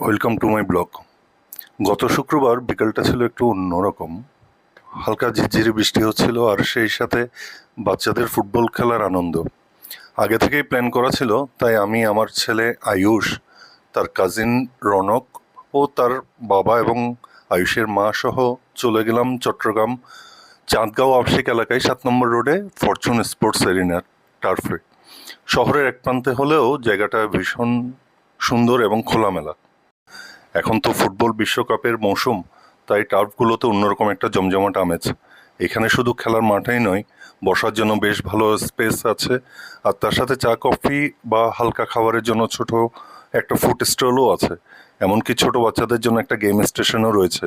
Welcome to my blog. গত শুক্রবার বিকেলটা ছিল একটু অন্যরকম। হালকা ঝিরঝিরি বৃষ্টি হচ্ছিল আর সেই সাথে বাচ্চাদের ফুটবল খেলার আনন্দ। আগে থেকেই প্ল্যান করা ছিল, তাই আমি, আমার ছেলে আয়ুষ, তার কাজিন রনক ও তার বাবা এবং আয়ুষের মা সহ চলে গেলাম চট্টগ্রাম চাঁদগাঁও আবাসিক এলাকায় 7 নম্বর রোডে ফরচুন স্পোর্টস এরিনার টার্ফে। শহরের এক প্রান্তে হলেও জায়গাটা ভীষণ সুন্দর এবং খোলামেলা। এখন তো ফুটবল বিশ্বকাপের মৌসুম, তাই টার্ফগুলোতে অন্যরকম একটা জমজমাট আমেজ। এখানে শুধু খেলার মাঠেই নয়, বসার জন্য বেশ ভালো স্পেস আছে, আর তার সাথে চা কফি বা হালকা খাবারের জন্য ছোট একটা ফুড স্টলও আছে। এমনকি ছোট বাচ্চাদের জন্য একটা গেম স্টেশনও রয়েছে।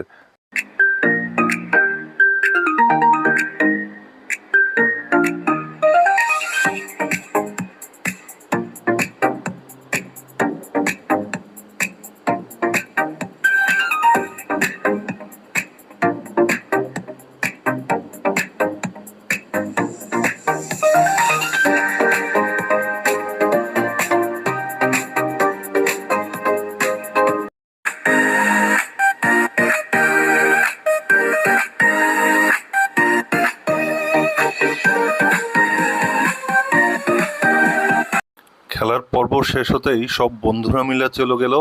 খেলার পর্ব শেষ হতেই সব বন্ধুরা মিলে চলে গেল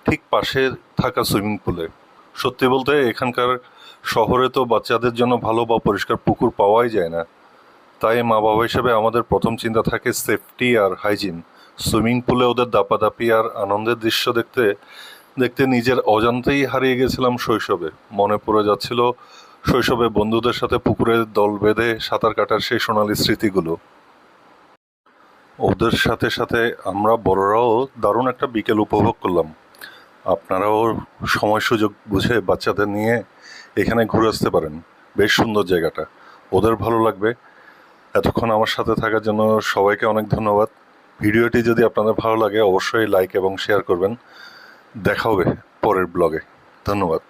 ঠিক পাশে থাকা সুইমিং পুলে। সত্যি বলতে এখানকার শহরে তো বাচ্চাদের জন্য ভালো বা পরিষ্কার পুকুর পাওয়াই যায় না, তাই মা বাবা হিসেবে আমাদের প্রথম চিন্তা থাকে সেফটি আর হাইজিন। সুইমিং পুলে ওদের দাপাদাপি আর আনন্দের দৃশ্য দেখতে দেখতে নিজের অজান্তেই হারিয়ে গেছিলাম শৈশবে। মনে পড়ে যাচ্ছিল শৈশবে বন্ধুদের সাথে পুকুরে দল বেঁধে সাঁতার কাটার সেই সোনালি স্মৃতিগুলো। ওদের সাথে সাথে আমরা বড়রাও দারুণ একটা বিকেল উপভোগ করলাম। আপনারাও সময় সুযোগ বুঝে বাচ্চাদের নিয়ে এখানে ঘুরে আসতে পারেন। বেশ সুন্দর জায়গাটা, ওদের ভালো লাগবে। এতক্ষণ আমার সাথে থাকার জন্য সবাইকে অনেক ধন্যবাদ। ভিডিওটি যদি আপনাদের ভালো লাগে অবশ্যই লাইক এবং শেয়ার করবেন। দেখা হবে পরের ব্লগে। ধন্যবাদ।